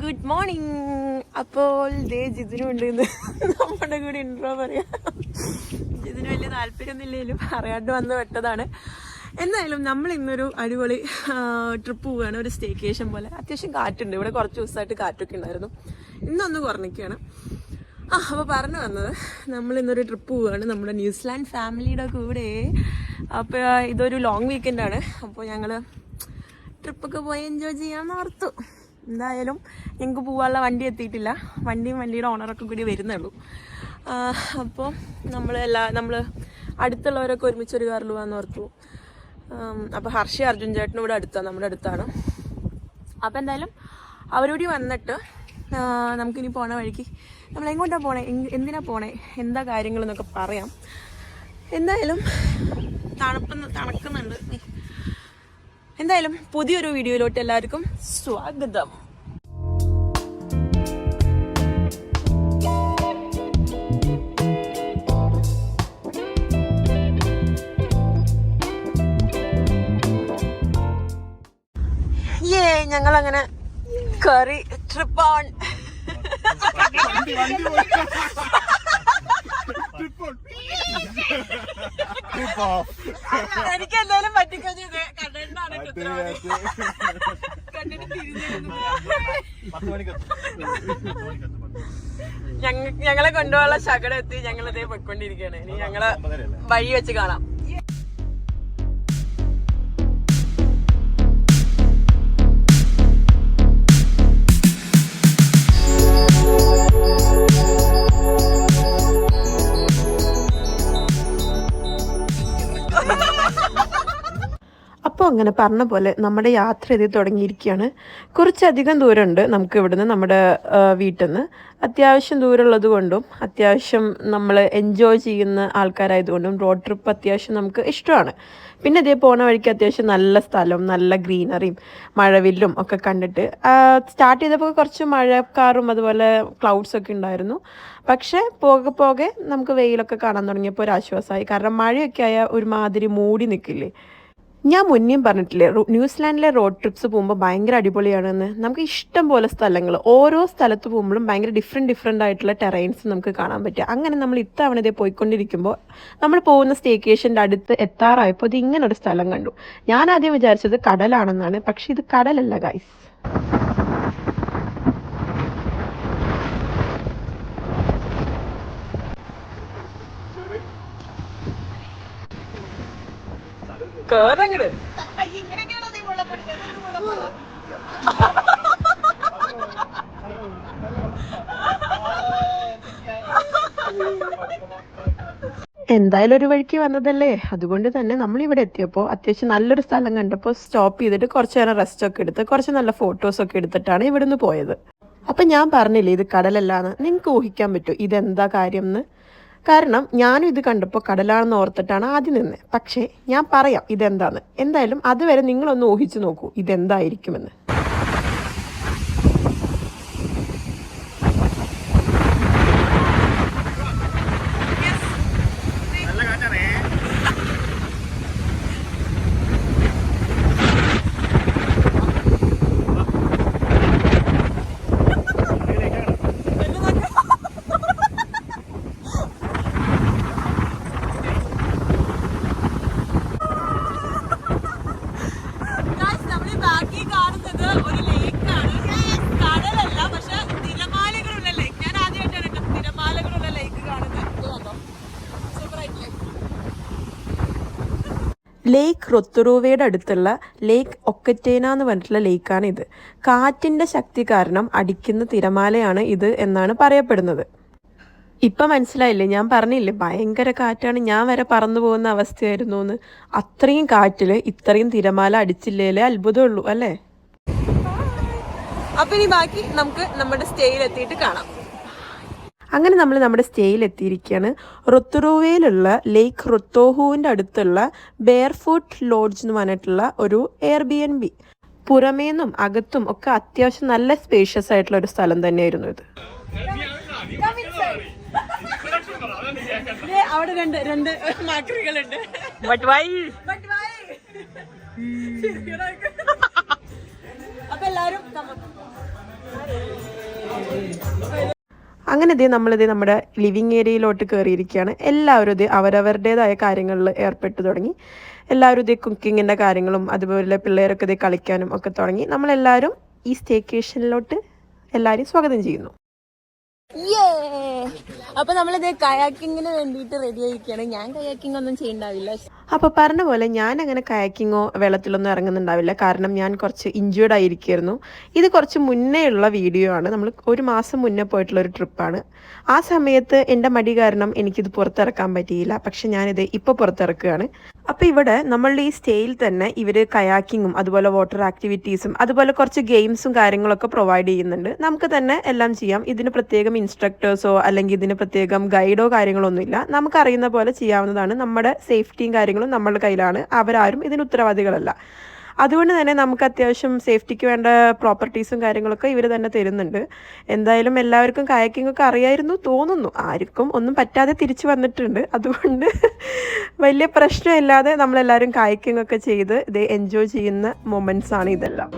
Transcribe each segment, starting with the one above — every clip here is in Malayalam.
Good morning. അപ്പോൾ ദേ ജിതിനുണ്ട് ഇന്ന് നമ്മുടെ കൂടെ ഇൻട്രോ പറയാം. ജിതിന് വലിയ താല്പര്യമൊന്നുമില്ലെങ്കിലും അറിയാണ്ട് വന്ന് വെട്ടതാണ്. എന്തായാലും നമ്മൾ ഇന്നൊരു അടിപൊളി ട്രിപ്പ് പോവുകയാണ്, ഒരു സ്റ്റേക്കേഷൻ പോലെ. അത്യാവശ്യം കാറ്റുണ്ട് ഇവിടെ, കുറച്ച് ദിവസമായിട്ട് കാറ്റൊക്കെ ഉണ്ടായിരുന്നു, ഇന്നൊന്ന് കുറഞ്ഞിരിക്കുകയാണ്. അപ്പോൾ പറഞ്ഞു വന്നത്, നമ്മൾ ഇന്നൊരു ട്രിപ്പ് പോവുകയാണ് നമ്മുടെ ന്യൂസിലാൻഡ് ഫാമിലിയുടെ കൂടെ. അപ്പോൾ ഇതൊരു ലോങ് വീക്കെൻഡാണ്. അപ്പോൾ ഞങ്ങൾ ട്രിപ്പൊക്കെ പോയി എൻജോയ് ചെയ്യാമെന്ന് ഓർത്തു. എന്തായാലും ഞങ്ങൾക്ക് പോകാനുള്ള വണ്ടി എത്തിയിട്ടില്ല, വണ്ടിയും വണ്ടിയുടെ ഓണറൊക്കെ കൂടി വരുന്നുള്ളൂ. അപ്പോൾ നമ്മൾ അടുത്തുള്ളവരൊക്കെ ഒരുമിച്ചൊരു കാറിൽ പോകാമെന്ന് ഓർത്തു. അപ്പോൾ ഹർഷി അർജുൻ ചേട്ടനും ഇവിടെ അടുത്താണ്, നമ്മുടെ അടുത്താണ്. അപ്പോൾ എന്തായാലും അവരോട് വന്നിട്ട് നമുക്കിനി പോണ വഴിക്ക് നമ്മൾ എങ്ങോട്ടാണ് പോണേ, എന്തിനാ പോണേ, എന്താ കാര്യങ്ങളെന്നൊക്കെ പറയാം. എന്തായാലും തണുക്കുന്നുണ്ട്. എന്തായാലും പുതിയൊരു വീഡിയോയിലോട്ട് എല്ലാവർക്കും സ്വാഗതം. ഞങ്ങളങ്ങനെ കറി ട്രിപ്പ് ഓൺ. എനിക്ക് എന്തായാലും പറ്റിക്കഴിഞ്ഞത് കണ്ടിട്ടാണ് ഞങ്ങളെ കൊണ്ടുപോകാനുള്ള ശകടം എത്തി. ഞങ്ങളിതേ പൊയ്ക്കൊണ്ടിരിക്കുകയാണ്. ഇനി ഞങ്ങളെ വഴി വെച്ച് കാണാം. അപ്പോൾ അങ്ങനെ പറഞ്ഞ പോലെ നമ്മുടെ യാത്ര ചെയ്ത് തുടങ്ങിയിരിക്കുകയാണ്. കുറച്ചധികം ദൂരമുണ്ട് നമുക്ക് ഇവിടുന്ന്, നമ്മുടെ വീട്ടിൽ നിന്ന്. അത്യാവശ്യം ദൂരമുള്ളത് കൊണ്ടും അത്യാവശ്യം നമ്മൾ എൻജോയ് ചെയ്യുന്ന ആൾക്കാരായതുകൊണ്ടും റോഡ് ട്രിപ്പ് അത്യാവശ്യം നമുക്ക് ഇഷ്ടമാണ്. പിന്നെ ഇതേ പോണ വഴിക്ക് അത്യാവശ്യം നല്ല സ്ഥലവും നല്ല ഗ്രീനറിയും മഴവില്ലും ഒക്കെ കണ്ടിട്ട് സ്റ്റാർട്ട് ചെയ്തപ്പോൾ കുറച്ച് മഴക്കാറും അതുപോലെ ക്ലൗഡ്സൊക്കെ ഉണ്ടായിരുന്നു. പക്ഷേ പോകെ പോകെ നമുക്ക് വെയിലൊക്കെ കാണാൻ തുടങ്ങിയപ്പോൾ ഒരു ആശ്വാസമായി. കാരണം മഴയൊക്കെ ആയാൽ ഒരുമാതിരി മൂടി നിൽക്കില്ലേ. ഞാൻ മുന്നേയും പറഞ്ഞിട്ടില്ലേ, ന്യൂസിലാൻഡിലെ റോഡ് ട്രിപ്സ് പോകുമ്പോൾ ഭയങ്കര അടിപൊളിയാണെന്ന്. നമുക്ക് ഇഷ്ടം പോലെ സ്ഥലങ്ങൾ, ഓരോ സ്ഥലത്ത് പോകുമ്പോഴും ഭയങ്കര ഡിഫറെൻ്റ് ആയിട്ടുള്ള ടെറൈൻസ് നമുക്ക് കാണാൻ പറ്റുക. അങ്ങനെ നമ്മൾ ഇത്തവണ ഇതേ പോയിക്കൊണ്ടിരിക്കുമ്പോൾ നമ്മൾ പോകുന്ന സ്റ്റേക്കേഷൻ്റെ അടുത്ത് എത്താറായപ്പോൾ ഇത് ഇങ്ങനൊരു സ്ഥലം കണ്ടു. ഞാൻ ആദ്യം വിചാരിച്ചത് കടലാണെന്നാണ്, പക്ഷെ ഇത് കടലല്ല ഗൈസ്. എന്തായാലും ഒരു വഴിക്ക് വന്നതല്ലേ, അതുകൊണ്ട് തന്നെ നമ്മളിവിടെ എത്തിയപ്പോൾ അത്യാവശ്യം നല്ലൊരു സ്ഥലം കണ്ടപ്പോൾ സ്റ്റോപ്പ് ചെയ്തിട്ട് കുറച്ച് നേരം റെസ്റ്റ് ഒക്കെ എടുത്ത് കുറച്ച് നല്ല ഫോട്ടോസൊക്കെ എടുത്തിട്ടാണ് ഇവിടുന്ന് പോയത്. അപ്പം ഞാൻ പറഞ്ഞില്ലേ ഇത് കടലല്ലാന്ന്. നിങ്ങൾക്ക് ഊഹിക്കാൻ പറ്റുമോ ഇതെന്താ കാര്യം എന്ന്? കാരണം ഞാനും ഇത് കണ്ടപ്പോൾ കടലാണെന്ന് ഓർത്തിട്ടാണ് ആദ്യം നിന്നത്. പക്ഷേ ഞാൻ പറയാം ഇതെന്താന്ന്. എന്തായാലും അതുവരെ നിങ്ങളൊന്ന് ഊഹിച്ചു നോക്കൂ ഇതെന്തായിരിക്കുമെന്ന്. ലേക്ക് റൊത്തുറൂവയുടെ അടുത്തുള്ള ലേക്ക് ഒക്കറ്റേന എന്ന് പറഞ്ഞിട്ടുള്ള ലേക്കാണ് ഇത്. കാറ്റിൻ്റെ ശക്തി കാരണം അടിക്കുന്ന തിരമാലയാണ് ഇത് എന്നാണ് പറയപ്പെടുന്നത്. ഇപ്പം മനസ്സിലായില്ലേ, ഞാൻ പറഞ്ഞില്ലേ ഭയങ്കര കാറ്റാണ്, ഞാൻ വരെ പറന്നു പോകുന്ന അവസ്ഥയായിരുന്നു എന്ന്. അത്രയും കാറ്റിൽ ഇത്രയും തിരമാല അടിച്ചില്ലേ അത്ഭുതമുള്ളൂ അല്ലേ. അപ്പം ഇനി ബാക്കി നമുക്ക് നമ്മുടെ സ്റ്റേയിൽ എത്തിയിട്ട് കാണാം. അങ്ങനെ നമ്മൾ നമ്മുടെ സ്റ്റേയിൽ എത്തിയിരിക്കുകയാണ്. റൊത്തുറൂവയിലുള്ള ലേക്ക് റൊത്തോഹുവിൻ്റെ അടുത്തുള്ള ബെയർഫുട്ട് ലോഡ്ജ് എന്ന് പറഞ്ഞിട്ടുള്ള ഒരു Airbnb. പുറമേന്നും അകത്തും ഒക്കെ അത്യാവശ്യം നല്ല സ്പേഷ്യസ് ആയിട്ടുള്ള ഒരു സ്ഥലം തന്നെയായിരുന്നു ഇത്. അവിടെ രണ്ട് മാക്രികളുണ്ട്. അപ്പൊ എല്ലാരും അങ്ങനെ നമ്മളിത് നമ്മുടെ ലിവിങ് ഏരിയയിലോട്ട് കയറിയിരിക്കുകയാണ്. എല്ലാവരും അവരവരുടേതായ കാര്യങ്ങളിൽ ഏർപ്പെട്ടു തുടങ്ങി. എല്ലാവരും കുക്കിങ്ങിൻ്റെ കാര്യങ്ങളും അതുപോലെ പിള്ളേരൊക്കെ കളിക്കാനും ഒക്കെ തുടങ്ങി. നമ്മളെല്ലാവരും ഈ സ്റ്റേക്കേഷനിലോട്ട് എല്ലാവരും സ്വാഗതം ചെയ്യുന്നു. അപ്പൊ നമ്മളിത് കയാക്കിങ്ങിന് വേണ്ടിയിട്ട് റെഡി ആയിരിക്കുകയാണ്. ഞാൻ കയാക്കിംഗ് ഒന്നും ചെയ്യണ്ടാവില്ല. അപ്പൊ പറഞ്ഞ പോലെ ഞാൻ അങ്ങനെ കയാക്കിങ്ങോ വെള്ളത്തിലൊന്നും ഇറങ്ങുന്നുണ്ടാവില്ല. കാരണം ഞാൻ കുറച്ച് ഇഞ്ചേർഡ് ആയിരിക്കുമായിരുന്നു. ഇത് കുറച്ച് മുന്നേ ഉള്ള വീഡിയോ ആണ്. നമ്മൾ 1 മാസം മുന്നേ പോയിട്ടുള്ള ഒരു ട്രിപ്പാണ്. ആ സമയത്ത് എൻ്റെ മടി കാരണം എനിക്കിത് പുറത്തിറക്കാൻ പറ്റിയില്ല. പക്ഷെ ഞാനിത് ഇപ്പോൾ പുറത്തിറക്കുകയാണ്. അപ്പോൾ ഇവിടെ നമ്മളുടെ ഈ സ്റ്റേയിൽ തന്നെ ഇവർ കയാക്കിങ്ങും അതുപോലെ വാട്ടർ ആക്ടിവിറ്റീസും അതുപോലെ കുറച്ച് ഗെയിംസും കാര്യങ്ങളൊക്കെ പ്രൊവൈഡ് ചെയ്യുന്നുണ്ട്. നമുക്ക് തന്നെ എല്ലാം ചെയ്യാം. ഇതിന് പ്രത്യേകം ഇൻസ്ട്രക്ടേഴ്സോ അല്ലെങ്കിൽ ഇതിന് പ്രത്യേകം ഗൈഡോ കാര്യങ്ങളൊന്നുമില്ല. നമുക്കറിയുന്ന പോലെ ചെയ്യാവുന്നതാണ്. നമ്മുടെ സേഫ്റ്റിയും കാര്യങ്ങളും നമ്മളുടെ കയ്യിലാണ്. അവരാരും ഇതിന് ഉത്തരവാദികളല്ല. അതുകൊണ്ട് തന്നെ നമുക്ക് അത്യാവശ്യം സേഫ്റ്റിക്ക് വേണ്ട പ്രോപ്പർട്ടീസും കാര്യങ്ങളൊക്കെ ഇവർ തന്നെ തരുന്നുണ്ട്. എന്തായാലും എല്ലാവർക്കും കയാക്കിംഗ് ഒക്കെ അറിയായിരുന്നു തോന്നുന്നു. ആർക്കും ഒന്നും പറ്റാതെ തിരിച്ചു വന്നിട്ടുണ്ട്. അതുകൊണ്ട് വലിയ പ്രശ്നമില്ലാതെ നമ്മളെല്ലാവരും കയാക്കിംഗ് ഒക്കെ ചെയ്ത് ഇത് എൻജോയ് ചെയ്യുന്ന മൊമെൻറ്റ്സ് ആണ് ഇതെല്ലാം.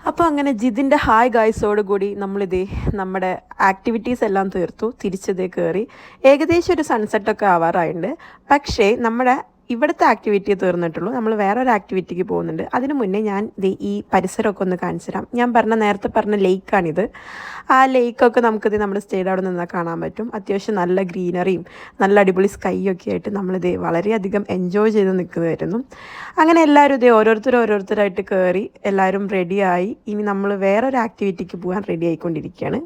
അപ്പോൾ അങ്ങനെ ജിതിൻ്റെ ഹായ് ഗായ്സോട് കൂടി നമ്മളിതേ നമ്മുടെ ആക്ടിവിറ്റീസ് എല്ലാം തീർത്തു. തിരിച്ചതേ കയറി. ഏകദേശം ഒരു സൺസെറ്റൊക്കെ ആവാറായിട്ടുണ്ട്. പക്ഷേ നമ്മുടെ ഇവിടുത്തെ ആക്ടിവിറ്റി തീർന്നിട്ടുള്ളൂ. നമ്മൾ വേറൊരു ആക്ടിവിറ്റിക്ക് പോകുന്നുണ്ട്. അതിന് മുന്നേ ഞാൻ ഈ പരിസരമൊക്കെ ഒന്ന് കാണിച്ചു തരാം. ഞാൻ നേരത്തെ പറഞ്ഞ ലേക്കാണിത്. ആ ലേക്കൊക്കെ നമുക്കിത് നമ്മുടെ സ്റ്റേഡ് അവിടെ നിന്നാൽ കാണാൻ പറ്റും. അത്യാവശ്യം നല്ല ഗ്രീനറിയും നല്ല അടിപൊളി സ്കൈയൊക്കെ ആയിട്ട് നമ്മളിത് വളരെയധികം എൻജോയ് ചെയ്ത് നിൽക്കുന്നതായിരുന്നു. അങ്ങനെ എല്ലാവരും ഓരോരുത്തരായിട്ട് കയറി എല്ലാവരും റെഡിയായി. ഇനി നമ്മൾ വേറൊരു ആക്ടിവിറ്റിക്ക് പോകാൻ റെഡി ആയിക്കൊണ്ടിരിക്കുകയാണ്.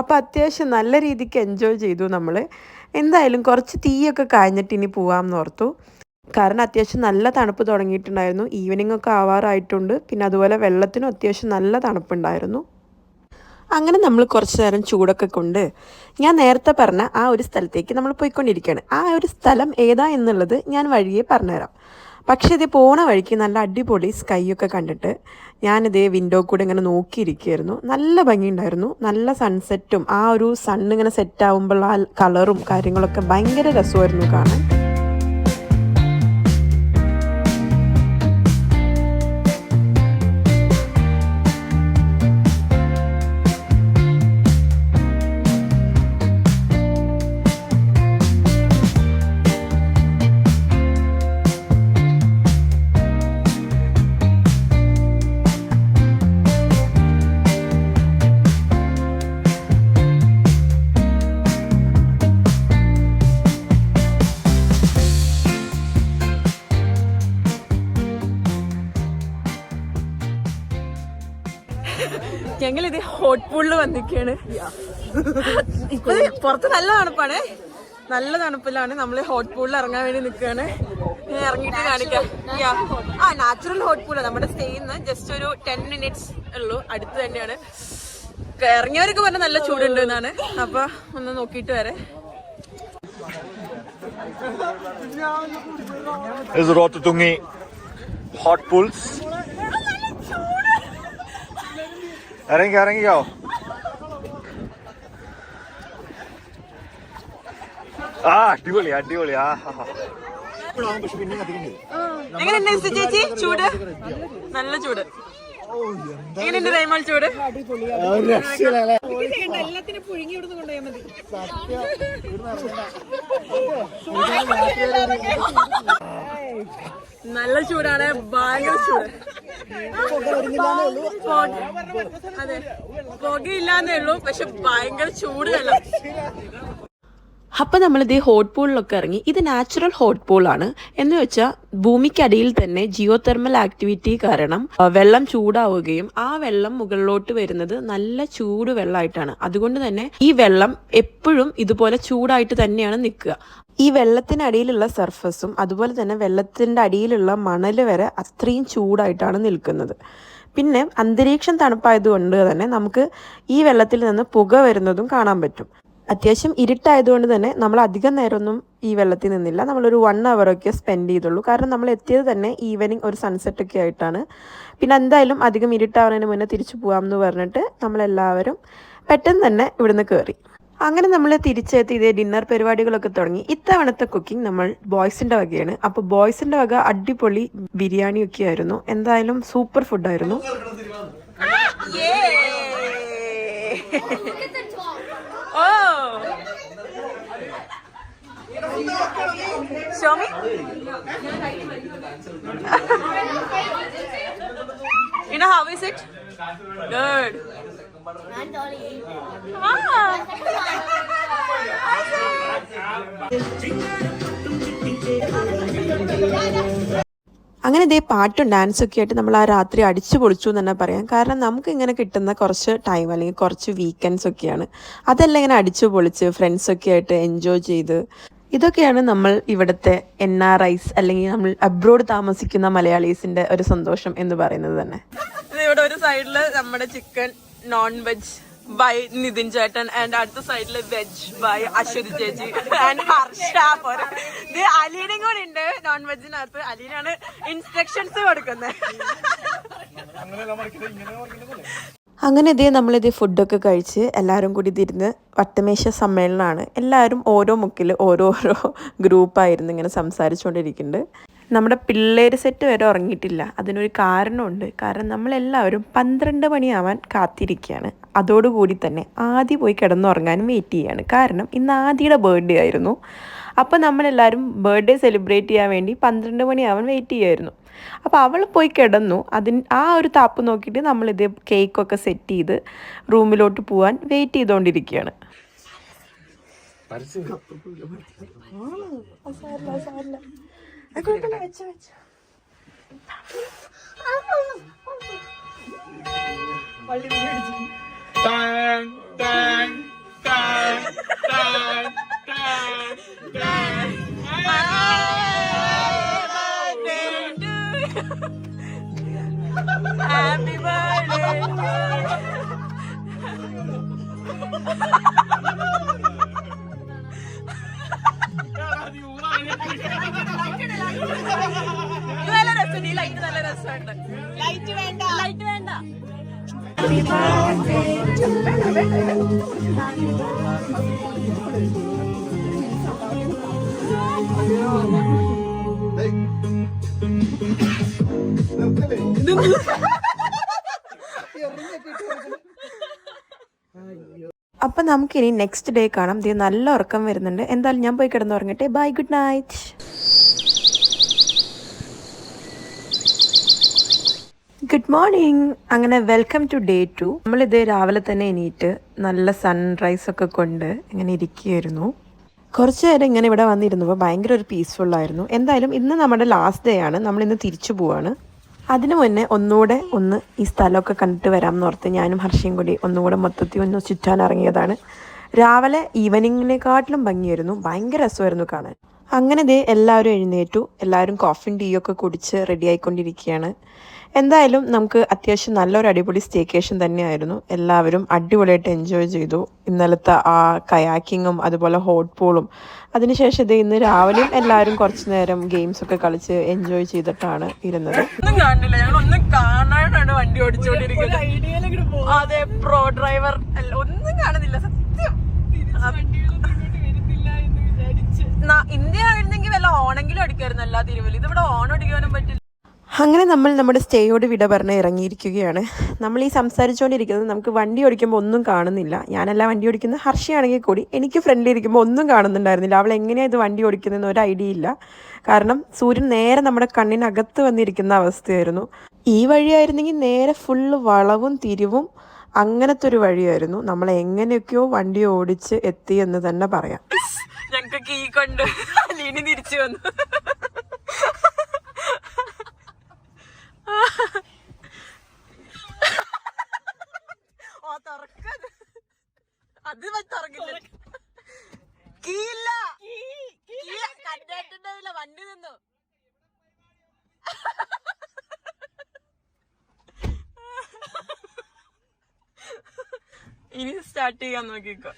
അപ്പോൾ അത്യാവശ്യം നല്ല രീതിക്ക് എൻജോയ് ചെയ്തു നമ്മൾ. എന്തായാലും കുറച്ച് തീയൊക്കെ കഴിഞ്ഞിട്ട് ഇനി പോകാമെന്ന് ഓർത്തു. കാരണം അത്യാവശ്യം നല്ല തണുപ്പ് തുടങ്ങിയിട്ടുണ്ടായിരുന്നു. ഈവനിങ് ഒക്കെ ആവാറായിട്ടുണ്ട്. പിന്നെ അതുപോലെ വെള്ളത്തിനും അത്യാവശ്യം നല്ല തണുപ്പുണ്ടായിരുന്നു. അങ്ങനെ നമ്മൾ കുറച്ച് നേരം ചൂടൊക്കെ കൊണ്ട് ഞാൻ നേരത്തെ പറഞ്ഞ ആ ഒരു സ്ഥലത്തേക്ക് നമ്മൾ പോയിക്കൊണ്ടിരിക്കുകയാണ്. ആ ഒരു സ്ഥലം ഏതാ എന്നുള്ളത് ഞാൻ വഴിയെ പറഞ്ഞുതരാം. പക്ഷേ ഇത് പോണ വഴിക്ക് നല്ല അടിപൊളി സ്കൈ ഒക്കെ കണ്ടിട്ട് ഞാനിതേ വിൻഡോ കൂടെ ഇങ്ങനെ നോക്കിയിരിക്കുകയായിരുന്നു. നല്ല ഭംഗിയുണ്ടായിരുന്നു. നല്ല സൺസെറ്റും ആ ഒരു സണ്ണിങ്ങനെ സെറ്റാവുമ്പോൾ ആ കളറും കാര്യങ്ങളൊക്കെ ഭയങ്കര രസമായിരുന്നു കാണാൻ. ഞങ്ങളിത് ഹോട്ട് പൂളിൽ വന്നിരിക്കുകയാണ്. ഇപ്പൊ പുറത്ത് നല്ല തണുപ്പാണ്, നല്ല തണുപ്പിലാണ്. നമ്മൾ ഹോട്ട് പൂളിൽ ഇറങ്ങാൻ വേണ്ടി നിൽക്കുകയാണ്. ഇറങ്ങിയിട്ട് കാണിക്കാം. നാച്ചുറൽ ഹോട്ട് പൂളാണ്. നമ്മുടെ സ്റ്റേന്ന് ജസ്റ്റ് ഒരു 10 minutes ഉള്ളൂ, അടുത്ത് തന്നെയാണ്. ഇറങ്ങിയവരൊക്കെ പറഞ്ഞാൽ നല്ല ചൂടുണ്ട് എന്നാണ്. അപ്പൊ ഒന്ന് നോക്കിയിട്ട് വരെ. Rototungi hot pools. ഇറങ്ങിക്കോ. അടിപൊളി. എങ്ങനെയുണ്ട് ചേച്ചി ചൂട്? നല്ല ചൂട്. എങ്ങനെയുണ്ട് റൈമോൾ ചൂട്? എല്ലാത്തിനും പുഴുങ്ങി ഇവിടുന്ന് കൊണ്ടുപോയാൽ മതി. നല്ല ചൂടാണ്, ഭയങ്കര ചൂട്. അതെ, പുകയില്ലാന്നേ ഉള്ളൂ, പക്ഷെ ഭയങ്കര ചൂട് വെള്ളം. അപ്പം നമ്മളിത് ഹോട്ട് പൂളിലൊക്കെ ഇറങ്ങി. ഇത് നാച്ചുറൽ ഹോട്ട് പൂളാണ്. എന്ന് വെച്ചാൽ ഭൂമിക്കടിയിൽ തന്നെ ജിയോ തെർമൽ ആക്ടിവിറ്റി കാരണം വെള്ളം ചൂടാവുകയും ആ വെള്ളം മുകളിലോട്ട് വരുന്നത് നല്ല ചൂട് വെള്ളമായിട്ടാണ്. അതുകൊണ്ട് തന്നെ ഈ വെള്ളം എപ്പോഴും ഇതുപോലെ ചൂടായിട്ട് തന്നെയാണ് നിൽക്കുക. ഈ വെള്ളത്തിനടിയിലുള്ള സർഫസും അതുപോലെ തന്നെ വെള്ളത്തിൻ്റെ അടിയിലുള്ള മണൽ വരെ അത്രയും ചൂടായിട്ടാണ് നിൽക്കുന്നത്. പിന്നെ അന്തരീക്ഷം തണുപ്പായതുകൊണ്ട് തന്നെ നമുക്ക് ഈ വെള്ളത്തിൽ നിന്ന് പുക വരുന്നതും കാണാൻ പറ്റും. അത്യാവശ്യം ഇരുട്ടായതുകൊണ്ട് തന്നെ നമ്മൾ അധികം നേരമൊന്നും ഈ വെള്ളത്തിൽ നിന്നില്ല. നമ്മളൊരു 1 hour ഒക്കെ സ്പെൻഡ് ചെയ്തുള്ളൂ. കാരണം നമ്മൾ എത്തിയത് തന്നെ ഈവനിങ് ഒരു സൺസെറ്റ് ഒക്കെ ആയിട്ടാണ്. പിന്നെ എന്തായാലും അധികം ഇരുട്ടാവുന്നതിന് മുന്നേ തിരിച്ചു പോകാമെന്ന് പറഞ്ഞിട്ട് നമ്മളെല്ലാവരും പെട്ടെന്ന് തന്നെ ഇവിടുന്ന് കയറി. അങ്ങനെ നമ്മൾ തിരിച്ചെത്തി ഇതേ ഡിന്നർ പരിപാടികളൊക്കെ തുടങ്ങി. ഇത്തവണത്തെ കുക്കിംഗ് നമ്മൾ ബോയ്സിൻ്റെ വകയാണ്. അപ്പോൾ ബോയ്സിൻ്റെ വക അടിപൊളി ബിരിയാണിയൊക്കെ ആയിരുന്നു. എന്തായാലും super ഫുഡായിരുന്നു. Show me. You know how is it? Good. അങ്ങനെ ഇതേ പാട്ടും ഡാൻസൊക്കെ ആയിട്ട് നമ്മൾ ആ രാത്രി അടിച്ചു പൊളിച്ചു എന്ന് തന്നെ പറയാം. കാരണം നമുക്ക് ഇങ്ങനെ കിട്ടുന്ന കുറച്ച് ടൈം അല്ലെങ്കിൽ കുറച്ച് വീക്കെൻഡ്സ് ഒക്കെയാണ്. അതെല്ലാം ഇങ്ങനെ അടിച്ചു പൊളിച്ച് ഫ്രണ്ട്സൊക്കെ ആയിട്ട് എൻജോയ് ചെയ്ത്, ഇതൊക്കെയാണ് നമ്മൾ ഇവിടുത്തെ NRIs അല്ലെങ്കിൽ നമ്മൾ അബ്രോഡ് താമസിക്കുന്ന മലയാളീസിന്റെ ഒരു സന്തോഷം എന്ന് പറയുന്നത് തന്നെ. ഇവിടെ ഒരു സൈഡില് നമ്മുടെ chicken non veg by Nithin ചേട്ടൻ ആൻഡ് അടുത്ത സൈഡില് വെജ് ബൈ അശ്വതി ചേച്ചി ആൻഡ് ഹർഷ. അലീനയും കൂടി ഉണ്ട് നോൺ വെജിനകത്ത്. അലീനാണ് ഇൻസ്ട്രക്ഷൻസ് കൊടുക്കുന്നത്. അങ്ങനെ നമ്മളിത് ഫുഡൊക്കെ കഴിച്ച് എല്ലാവരും കൂടി ഇതിരുന്ന് വട്ടമേശ സമ്മേളനമാണ്. എല്ലാവരും ഓരോ മുക്കിൽ ഓരോരോ ഗ്രൂപ്പായിരുന്നു ഇങ്ങനെ സംസാരിച്ചുകൊണ്ടിരിക്കുന്നുണ്ട്. നമ്മുടെ പിള്ളേർ സെറ്റ് വരെ ഉറങ്ങിയിട്ടില്ല. അതിനൊരു കാരണമുണ്ട്. കാരണം നമ്മളെല്ലാവരും 12 മണിയാവാൻ കാത്തിരിക്കുകയാണ്. അതോടുകൂടി തന്നെ ആദ്യ പോയി കിടന്നുറങ്ങാനും വെയിറ്റ് ചെയ്യുകയാണ്. കാരണം ഇന്ന് ആദ്യയുടെ ബർത്ത്ഡേ ആയിരുന്നു. അപ്പോൾ നമ്മളെല്ലാവരും ബർത്ത്ഡേ സെലിബ്രേറ്റ് ചെയ്യാൻ വേണ്ടി 12 മണിയാവാൻ വെയിറ്റ് ചെയ്യുമായിരുന്നു. അപ്പോൾ അവൾ പോയി കിടന്നു. ആ ഒരു താപ്പ് നോക്കിയിട്ട് നമ്മളിത് കേക്കൊക്കെ സെറ്റ് ചെയ്ത് റൂമിലോട്ട് പോകാൻ വെയിറ്റ് ചെയ്തുകൊണ്ടിരിക്കുകയാണ്. Happy birthday നല്ല രസം ഈ ലൈറ്റ് നല്ല രസമുണ്ട് ലൈറ്റ് വേണ്ട അപ്പൊ നമുക്കിനി നെക്സ്റ്റ് ഡേ കാണാം. ഇത് നല്ല ഉറക്കം വരുന്നുണ്ട്. എന്തായാലും ഞാൻ പോയി കിടന്നുറങ്ങട്ടെ. Bye, good night. Good morning. അങ്ങനെ വെൽക്കം ടു ഡേ 2. നമ്മളിത് രാവിലെ തന്നെ എണീറ്റ് നല്ല സൺറൈസ് ഒക്കെ കൊണ്ട് ഇങ്ങനെ ഇരിക്കുകയായിരുന്നു. കുറച്ച് നേരം ഇങ്ങനെ ഇവിടെ വന്നിരുന്നപ്പോൾ ഭയങ്കര ഒരു പീസ്ഫുള്ളായിരുന്നു. എന്തായാലും ഇന്ന് നമ്മുടെ ലാസ്റ്റ് ഡേ ആണ്. നമ്മളിന്ന് തിരിച്ചു പോവാണ്. അതിനു മുന്നേ ഒന്നുകൂടെ ഈ സ്ഥലമൊക്കെ കണ്ടിട്ട് വരാമെന്ന് ഓർത്ത് ഞാനും ഹർഷയും കൂടി ഒന്നുകൂടെ മൊത്തത്തിൽ ഒന്ന് ചുറ്റാൻ ഇറങ്ങിയതാണ്. രാവിലെ ഈവനിങ്ങിനെക്കാട്ടിലും ഭംഗിയായിരുന്നു. ഭയങ്കര രസമായിരുന്നു കാണാൻ. അങ്ങനെ എല്ലാവരും എഴുന്നേറ്റു. എല്ലാവരും കോഫിയും ടീയൊക്കെ കുടിച്ച് റെഡി ആയിക്കൊണ്ടിരിക്കുകയാണ്. എന്തായാലും നമുക്ക് അത്യാവശ്യം നല്ലൊരു അടിപൊളി സ്റ്റേക്കേഷൻ തന്നെയായിരുന്നു. എല്ലാവരും അടിപൊളിയായിട്ട് എൻജോയ് ചെയ്തു. ഇന്നലത്തെ ആ കയാക്കിങ്ങും അതുപോലെ ഹോട്ട് പൂളും. അതിനുശേഷം ഇന്ന് രാവിലെയും എല്ലാവരും കുറച്ചു നേരം ഗെയിംസ് ഒക്കെ കളിച്ച് എൻജോയ് ചെയ്തിട്ടാണ് ഇരുന്നത്. ഒന്നും കാണില്ല, ഞങ്ങൾ ഒന്നും കാണാനാണ് വണ്ടി ഓടിച്ചോണ്ടിരിക്കുന്നത്. അതെ, പ്രോ ഡ്രൈവർ അല്ല, ഒന്നും കാണുന്നില്ല സത്യം. ഇന്ത്യ ആയിരുന്നെങ്കിൽ വല്ല ഓണെങ്കിലും അടിക്കായിരുന്നു, എല്ലാ തിരുവല്ല. ഇതിവിടെ ഓൺ അടിക്കാനും പറ്റില്ല. അങ്ങനെ നമ്മൾ നമ്മുടെ സ്റ്റേയോട് വിട പറഞ്ഞ് ഇറങ്ങിയിരിക്കുകയാണ്. നമ്മൾ ഈ സംസാരിച്ചുകൊണ്ടിരിക്കുന്നത് നമുക്ക് വണ്ടി ഓടിക്കുമ്പോൾ ഒന്നും കാണുന്നില്ല. ഞാനല്ല വണ്ടി ഓടിക്കുന്നത്, ഹർഷയാണെങ്കിൽ കൂടി എനിക്ക് ഫ്രണ്ടിലിരിക്കുമ്പോൾ ഒന്നും കാണുന്നുണ്ടായിരുന്നില്ല. അവൾ എങ്ങനെയാണ് ഇത് വണ്ടി ഓടിക്കുന്നതെന്ന് ഒരു ഐഡിയ ഇല്ല. കാരണം സൂര്യൻ നേരെ നമ്മുടെ കണ്ണിനകത്ത് വന്നിരിക്കുന്ന അവസ്ഥയായിരുന്നു. ഈ വഴിയായിരുന്നെങ്കിൽ നേരെ ഫുള്ള് വളവും തിരിവും അങ്ങനത്തെ ഒരു വഴിയായിരുന്നു. നമ്മൾ എങ്ങനെയൊക്കെയോ വണ്ടി ഓടിച്ച് എത്തി എന്ന് തന്നെ പറയാം. ഞങ്ങൾക്ക് കീ കൊണ്ട് ലീനി തിരിച്ചു വന്നു. അത് തുറക്കില്ല, കീയില്ല, കണ്ടിട്ടുണ്ടാവില്ല, വണ്ടി നിന്നു. ഇനി സ്റ്റാർട്ട് ചെയ്യാൻ നോക്കിക്കോ.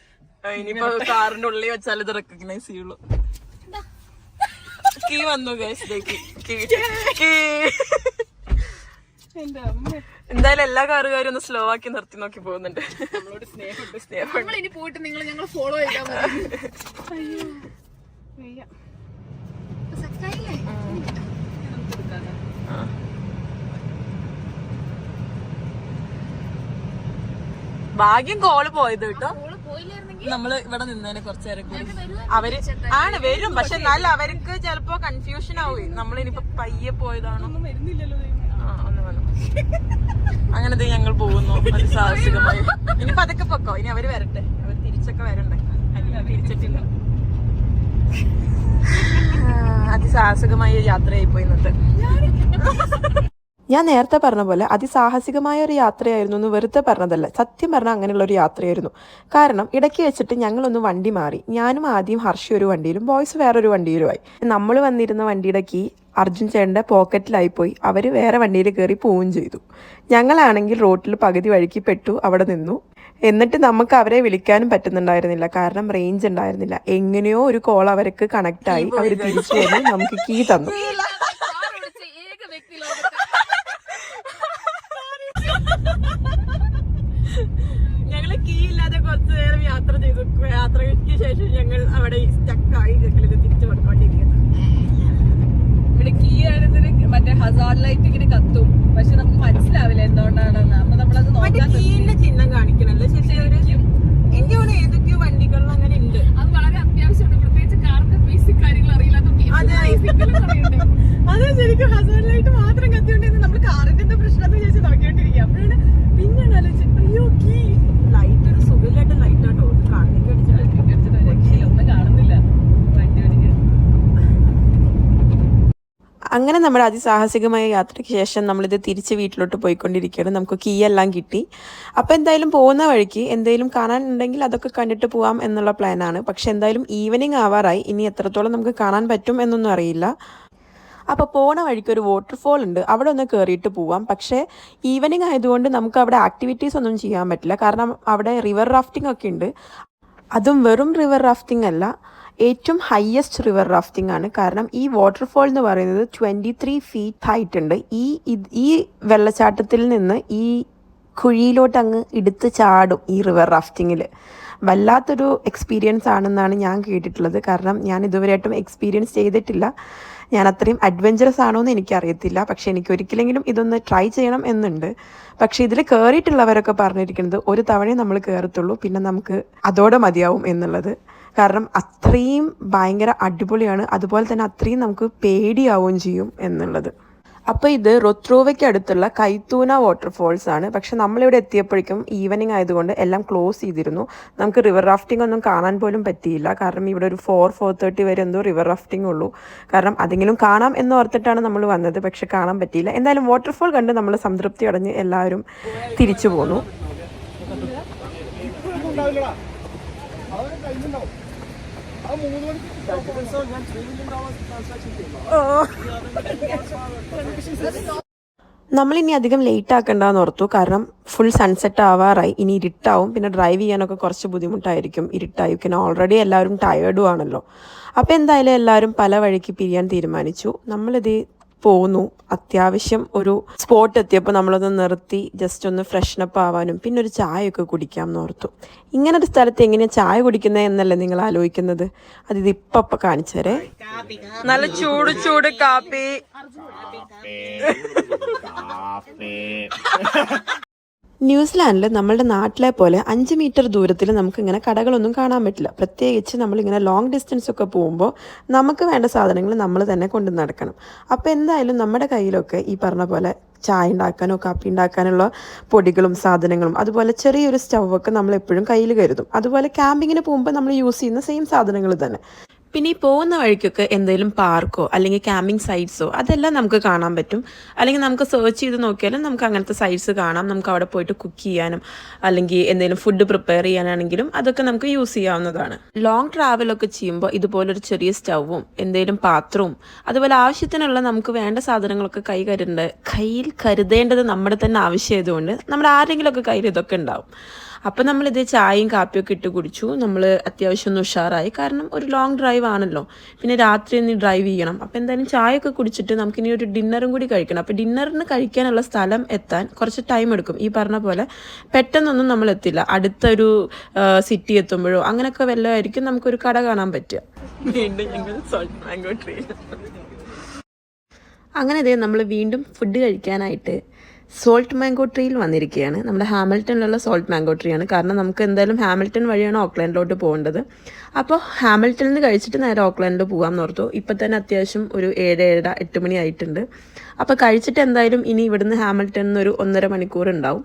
ഇനിയിപ്പോ കാറിന്റെ ഉള്ളിൽ വെച്ചാൽ ഇത് റെക്കഗ്നൈസ് ചെയ്യുള്ളൂ. കീ വന്നു ഗൈസിലേക്ക്. എന്തായാലും എല്ലാ കാറുകാരും ഒന്ന് സ്ലോ ആക്കി നിർത്തി നോക്കി പോകുന്നുണ്ട്. നമ്മളോട് സ്നേഹമുണ്ട്. ഇനി പോയിട്ട് നിങ്ങൾ ഞങ്ങൾ ഫോളോ ചെയ്താൽ ഭാഗ്യം കോള് പോയത് കേട്ടോ. നമ്മള് ഇവിടെ നിന്നേനെ കുറച്ചു നേരം കൂടി. അവര് ആണ് വരും, പക്ഷെ എന്നാലും അവർക്ക് ചിലപ്പോ കൺഫ്യൂഷൻ ആവുകയെ. നമ്മളിനിപ്പോ പയ്യെ പോയതാണോ അങ്ങനെ ഞങ്ങൾ പോകുന്നു അതിസാഹസികമായി. ഇനിയിപ്പോ അതൊക്കെ പൊക്കോ, ഇനി അവര് വരട്ടെ, അവർ തിരിച്ചൊക്കെ വരണ്ടേ. തിരിച്ചിട്ടില്ല. അതിസാഹസികമായ യാത്രയായി പോയി ഇന്നത്തെ. ഞാൻ നേരത്തെ പറഞ്ഞ പോലെ അതിസാഹസികമായ ഒരു യാത്രയായിരുന്നു എന്ന് വെറുതെ പറഞ്ഞതല്ല, സത്യം പറഞ്ഞാൽ അങ്ങനെയുള്ള ഒരു യാത്രയായിരുന്നു. കാരണം ഇടയ്ക്ക് വെച്ചിട്ട് ഞങ്ങളൊന്ന് വണ്ടി മാറി. ഞാനും ആദ്യം ഹർഷി ഒരു വണ്ടിയിലും ബോയ്സ് വേറൊരു വണ്ടിയിലുമായി. നമ്മൾ വന്നിരുന്ന വണ്ടിയുടെ കീ അർജുൻ ചേട്ടൻ്റെ പോക്കറ്റിലായിപ്പോയി. അവർ വേറെ വണ്ടിയിൽ കയറി പോവുകയും ചെയ്തു. ഞങ്ങളാണെങ്കിൽ റോട്ടിൽ പകുതി വഴിക്ക് പെട്ടു, അവിടെ നിന്നു. എന്നിട്ട് നമുക്ക് അവരെ വിളിക്കാനും പറ്റുന്നുണ്ടായിരുന്നില്ല, കാരണം റേഞ്ച് ഉണ്ടായിരുന്നില്ല. എങ്ങനെയോ ഒരു കോൾ അവർക്ക് കണക്റ്റായി. അവർ തിരിച്ചു വന്ന് നമുക്ക് കീ തന്നു. ഞങ്ങള് കീ ഇല്ലാതെ കുറച്ചു നേരം യാത്ര ചെയ്തു. യാത്രയ്ക്ക് ശേഷം ഞങ്ങൾ അവിടെ സ്റ്റക്കായി തിരിച്ചു കൊടുക്കൊണ്ടിരിക്കുന്നത്. ഇവിടെ കീ ആയിരുന്നതിന് മറ്റേ ഹസാർഡ് ലൈറ്റ് ഇങ്ങനെ കത്തും, പക്ഷെ നമുക്ക് മനസ്സിലാവില്ല എന്തുകൊണ്ടാണെന്ന്. അപ്പൊ നമ്മളത് നോക്കാൻ കീന്റെ ചിഹ്നം കാണിക്കണല്ലോ. ശരിക്കും എനിക്ക് ഇവിടെ ഏതൊക്കെയോ വണ്ടികളിൽ അങ്ങനെ ഉണ്ട്. അത് വളരെ അത്യാവശ്യമാണ്, പ്രത്യേകിച്ച് കാറിന്റെ ബേസിക് കാര്യങ്ങൾ അറിയില്ലാത്ത. അതെ, ശരിക്കും ഹസാർഡ് ലൈറ്റ് മാത്രം കത്തിയോണ്ടെന്ന് നമ്മൾ കാറിന്റെ എന്താ പ്രശ്നം എന്ന് ചോദിച്ച് നോക്കിയോണ്ടിരിക്കുക. അപ്പോഴാണ് പിന്നെയാണ് ആലോചിച്ചത്, അയ്യോ കീ ലൈറ്റ് ഒരു സുഖമില്ലാത്ത ലൈറ്റ് ആട്ടോ. കാണിക്ക് ഒന്നും കാണുന്നില്ല വണ്ടി ഓടിക്കാൻ. അങ്ങനെ നമ്മുടെ അതിസാഹസികമായ യാത്രയ്ക്ക് ശേഷം നമ്മളിത് തിരിച്ച് വീട്ടിലോട്ട് പോയിക്കൊണ്ടിരിക്കുകയാണ്. നമുക്ക് കീ എല്ലാം കിട്ടി. അപ്പോൾ എന്തായാലും പോകുന്ന വഴിക്ക് എന്തെങ്കിലും കാണാനുണ്ടെങ്കിൽ അതൊക്കെ കണ്ടിട്ട് പോകാം എന്നുള്ള പ്ലാനാണ്. പക്ഷെ എന്തായാലും ഈവനിങ് ആവാറായി. ഇനി എത്രത്തോളം നമുക്ക് കാണാൻ പറ്റും എന്നൊന്നും അറിയില്ല. അപ്പോൾ പോണ വഴിക്ക് ഒരു വാട്ടർഫോൾ ഉണ്ട്, അവിടെ ഒന്ന് കയറിയിട്ട് പോവാം. പക്ഷേ ഈവനിങ് ആയതുകൊണ്ട് നമുക്ക് അവിടെ ആക്ടിവിറ്റീസ് ഒന്നും ചെയ്യാൻ പറ്റില്ല. കാരണം അവിടെ റിവർ റാഫ്റ്റിംഗ് ഒക്കെ ഉണ്ട്. അതും വെറും റിവർ റാഫ്റ്റിംഗ് അല്ല, ഏറ്റവും ഹയസ്റ്റ് റിവർ റാഫ്റ്റിംഗ് ആണ്. കാരണം ഈ വാട്ടർഫോൾ എന്ന് പറയുന്നത് 23 ഫീറ്റ് ഹൈറ്റ് ഉണ്ട്. ഈ വെള്ളച്ചാട്ടത്തിൽ നിന്ന് ഈ കുഴിയിലോട്ട് അങ്ങ് എടുത്ത് ചാടും ഈ റിവർ റാഫ്റ്റിങ്ങിൽ. വല്ലാത്തൊരു എക്സ്പീരിയൻസ് ആണെന്നാണ് ഞാൻ കേട്ടിട്ടുള്ളത്. കാരണം ഞാൻ ഇതുവരെയായിട്ടും എക്സ്പീരിയൻസ് ചെയ്തിട്ടില്ല. ഞാൻ അത്രയും അഡ്വഞ്ചറസ് ആണോ എന്ന് എനിക്കറിയത്തില്ല. പക്ഷേ എനിക്ക് ഒരിക്കലെങ്കിലും ഇതൊന്ന് ട്രൈ ചെയ്യണം എന്നുണ്ട്. പക്ഷേ ഇതിൽ കയറിയിട്ടുള്ളവരൊക്കെ പറഞ്ഞിരിക്കുന്നത് ഒരു തവണയെ നമ്മൾ കയറത്തുള്ളൂ, പിന്നെ നമുക്ക് അതോടെ മതിയാവും എന്നുള്ളത്. കാരണം അത്രയും ഭയങ്കര അടിപൊളിയാണ്, അതുപോലെ തന്നെ അത്രയും നമുക്ക് പേടിയാവുകയും ചെയ്യും എന്നുള്ളത്. അപ്പോൾ ഇത് റൊത്രോവയ്ക്ക് അടുത്തുള്ള കൈത്തൂന വാട്ടർഫോൾസ് ആണ്. പക്ഷെ നമ്മളിവിടെ എത്തിയപ്പോഴേക്കും ഈവനിങ് ആയതുകൊണ്ട് എല്ലാം ക്ലോസ് ചെയ്തിരുന്നു. നമുക്ക് റിവർ റാഫ്റ്റിംഗ് ഒന്നും കാണാൻ പോലും പറ്റിയില്ല. കാരണം ഇവിടെ ഒരു 4:30 വരെ എന്തോ റിവർ റാഫ്റ്റിംഗ് ഉള്ളൂ. കാരണം അതെങ്കിലും കാണാം എന്ന് ഓർത്തിട്ടാണ് നമ്മൾ വന്നത്, പക്ഷെ കാണാൻ പറ്റിയില്ല. എന്തായാലും വാട്ടർഫോൾ കണ്ട് നമ്മൾ സംതൃപ്തി അടഞ്ഞ് എല്ലാവരും തിരിച്ചു പോന്നു. നമ്മളിനി അധികം ലേറ്റ് ആക്കണ്ടെന്ന് ഓർത്തു. കാരണം ഫുൾ സൺസെറ്റ് ആവാറായി, ഇനി ഇരുട്ടാവും. പിന്നെ ഡ്രൈവ് ചെയ്യാനൊക്കെ കുറച്ച് ബുദ്ധിമുട്ടായിരിക്കും, ഇരുട്ടായി. പിന്നെ ഓൾറെഡി എല്ലാവരും ടയേർഡും ആണല്ലോ. അപ്പോൾ എന്തായാലും എല്ലാവരും പല വഴിക്ക് പിരിയാൻ തീരുമാനിച്ചു. നമ്മളിത് പോന്നു. അത്യാവശ്യം ഒരു സ്പോട്ട് എത്തിയപ്പോൾ നമ്മളൊന്ന് നിർത്തി ജസ്റ്റ് ഒന്ന് ഫ്രഷ്നപ്പ് ആവാനും പിന്നെ ഒരു ചായയൊക്കെ കുടിക്കാം എന്നോർത്തു. ഇങ്ങനൊരു സ്ഥലത്ത് എങ്ങനെയാണ് ചായ കുടിക്കുന്നത് എന്നല്ലേ നിങ്ങൾ ആലോചിക്കുന്നത്? അതിത് ഇപ്പം കാണിച്ചു തരേ. നല്ല ചൂട് ചൂട് കാപ്പി. ന്യൂസിലാൻഡിൽ നമ്മളുടെ നാട്ടിലെ പോലെ 5 മീറ്റർ ദൂരത്തിൽ നമുക്കിങ്ങനെ കടകളൊന്നും കാണാൻ പറ്റില്ല. പ്രത്യേകിച്ച് നമ്മളിങ്ങനെ ലോങ് ഡിസ്റ്റൻസ് ഒക്കെ പോകുമ്പോൾ നമുക്ക് വേണ്ട സാധനങ്ങൾ നമ്മൾ തന്നെ കൊണ്ടു നടക്കണം. അപ്പോൾ എന്തായാലും നമ്മുടെ കയ്യിലൊക്കെ ഈ പറഞ്ഞ പോലെ ചായ ഉണ്ടാക്കാനോ കാപ്പി ഉണ്ടാക്കാനുള്ള പൊടികളും സാധനങ്ങളും, അതുപോലെ ചെറിയൊരു സ്റ്റൗവൊക്കെ നമ്മൾ എപ്പോഴും കയ്യിൽ കരുതും. അതുപോലെ ക്യാമ്പിങ്ങിന് പോകുമ്പോൾ നമ്മൾ യൂസ് ചെയ്യുന്ന സെയിം സാധനങ്ങൾ തന്നെ. പിന്നെ ഈ പോകുന്ന വഴിക്കൊക്കെ എന്തെങ്കിലും പാർക്കോ അല്ലെങ്കിൽ ക്യാമ്പിംഗ് സൈറ്റ്സോ അതെല്ലാം നമുക്ക് കാണാൻ പറ്റും. അല്ലെങ്കിൽ നമുക്ക് സെർച്ച് ചെയ്ത് നോക്കിയാലും നമുക്ക് അങ്ങനത്തെ സൈറ്റ്സ് കാണാം. നമുക്ക് അവിടെ പോയിട്ട് കുക്ക് ചെയ്യാനും അല്ലെങ്കിൽ എന്തെങ്കിലും ഫുഡ് പ്രിപ്പയർ ചെയ്യാനാണെങ്കിലും അതൊക്കെ നമുക്ക് യൂസ് ചെയ്യാവുന്നതാണ്. ലോങ് ട്രാവലൊക്കെ ചെയ്യുമ്പോൾ ഇതുപോലൊരു ചെറിയ സ്റ്റൗവും എന്തെങ്കിലും പാത്രവും അതുപോലെ ആവശ്യത്തിനുള്ള നമുക്ക് വേണ്ട സാധനങ്ങളൊക്കെ കയ്യിൽ കരുതേണ്ടത് നമ്മുടെ തന്നെ ആവശ്യമായതുകൊണ്ട് നമ്മുടെ ആരെങ്കിലുമൊക്കെ കയ്യിൽ ഇതൊക്കെ ഉണ്ടാവും. അപ്പോൾ നമ്മളിത് ചായയും കാപ്പിയൊക്കെ ഇട്ട് കുടിച്ചു. നമ്മൾ അത്യാവശ്യം ഒന്ന് ഉഷാറായി. കാരണം ഒരു ലോങ് ഡ്രൈവ് ആണല്ലോ, പിന്നെ രാത്രി ഒന്ന് ഡ്രൈവ് ചെയ്യണം. അപ്പോൾ എന്തായാലും ചായയൊക്കെ കുടിച്ചിട്ട് നമുക്കിനി ഒരു ഡിന്നറും കൂടി കഴിക്കണം. അപ്പോൾ ഡിന്നറിന് കഴിക്കാനുള്ള സ്ഥലം എത്താൻ കുറച്ച് ടൈം എടുക്കും. ഈ പറഞ്ഞ പോലെ പെട്ടെന്നൊന്നും നമ്മൾ എത്തില്ല. അടുത്തൊരു സിറ്റി എത്തുമ്പോഴോ അങ്ങനെയൊക്കെ വല്ലതായിരിക്കും നമുക്കൊരു കട കാണാൻ പറ്റുക. വീണ്ടും ഞങ്ങൾ സോൾട്ട് മാംഗോ ട്രീ. അങ്ങനെ ഇതേ നമ്മൾ വീണ്ടും ഫുഡ് കഴിക്കാനായിട്ട് സോൾട്ട് മാംഗോ ട്രീയിൽ വന്നിരിക്കുകയാണ്. നമ്മുടെ ഹാമിൽട്ടണിലുള്ള സോൾട്ട് മാംഗോ ട്രീ ആണ്. കാരണം നമുക്ക് എന്തായാലും ഹാമിൽട്ടൺ വഴിയാണ് ഓക്ലാൻഡിലോട്ട് പോകേണ്ടത്. അപ്പോൾ ഹാമിൽട്ടണിൽ നിന്ന് കഴിച്ചിട്ട് നേരെ ഓക്ലാൻഡിൽ പോകാമെന്ന് ഓർത്തു. ഇപ്പം തന്നെ അത്യാവശ്യം ഒരു 7-8 മണി ആയിട്ടുണ്ട്. അപ്പോൾ കഴിച്ചിട്ട് എന്തായാലും ഇനി ഇവിടുന്ന് ഹാമിൽട്ടണിൽ നിന്ന് ഒരു 1.5 മണിക്കൂർ ഉണ്ടാവും.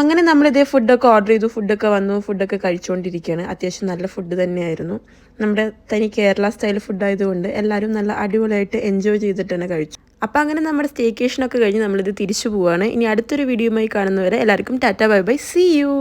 അങ്ങനെ നമ്മളിതേ ഫുഡൊക്കെ ഓർഡർ ചെയ്തു. ഫുഡൊക്കെ വന്നു, ഫുഡൊക്കെ കഴിച്ചുകൊണ്ടിരിക്കുകയാണ്. അത്യാവശ്യം നല്ല ഫുഡ് തന്നെയായിരുന്നു. നമ്മുടെ തനി കേരള സ്റ്റൈൽ ഫുഡായതുകൊണ്ട് എല്ലാവരും നല്ല അടിപൊളിയായിട്ട് എൻജോയ് ചെയ്തിട്ട് തന്നെ കഴിച്ചു. അപ്പോൾ അങ്ങനെ നമ്മുടെ സ്റ്റേക്കേഷനൊക്കെ കഴിഞ്ഞ് നമ്മളിത് തിരിച്ചു പോവുകയാണ്. ഇനി അടുത്തൊരു വീഡിയോയുമായി കാണുന്നവരെ എല്ലാവർക്കും tata bye bye, see U.